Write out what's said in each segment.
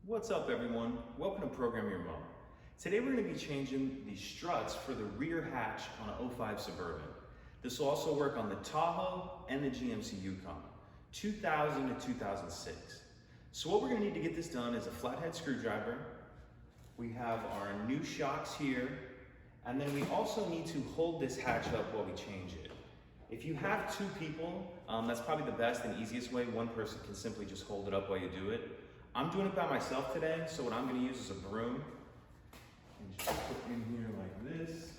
What's up everyone? Welcome to Program Your Mom. Today we're going to be changing the struts for the rear hatch on an '05 Suburban. This will also work on the Tahoe and the GMC Yukon, 2000 to 2006. So what we're going to need to get this done is a flathead screwdriver. We have our new shocks here, and then we also need to hold this hatch up while we change it. If you have two people, that's probably the best and easiest way. One person can simply just hold it up while you do it. I'm doing it by myself today, so what I'm going to use is a broom. And just put it in here like this.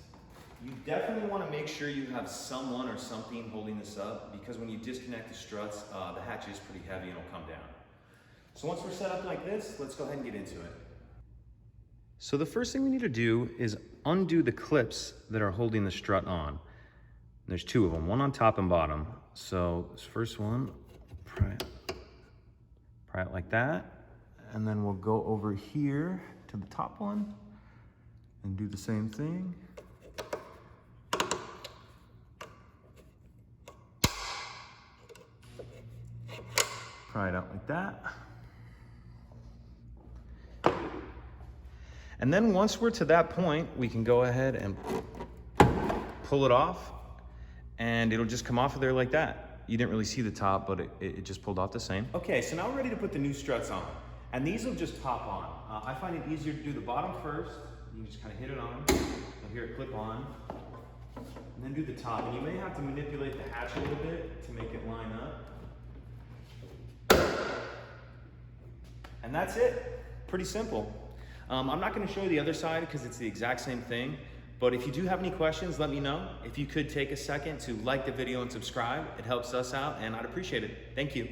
You definitely want to make sure you have someone or something holding this up, because when you disconnect the struts, the hatch is pretty heavy and it'll come down. So once we're set up like this, let's go ahead and get into it. So the first thing we need to do is undo the clips that are holding the strut on. There's two of them, one on top and bottom. So this first one, pry it like that. And then we'll go over here to the top one and do the same thing. Pry it out like that. And then once we're to that point, we can go ahead and pull it off and it'll just come off of there like that. You didn't really see the top, but it just pulled off the same. Okay, so now we're ready to put the new struts on. And these will just pop on. I find it easier to do the bottom first. You can just kind of hit it on. You'll hear it clip on. And then do the top. And you may have to manipulate the hatch a little bit to make it line up. And that's it. Pretty simple. I'm not going to show you the other side because it's the exact same thing. But if you do have any questions, let me know. If you could take a second to like the video and subscribe, it helps us out and I'd appreciate it. Thank you.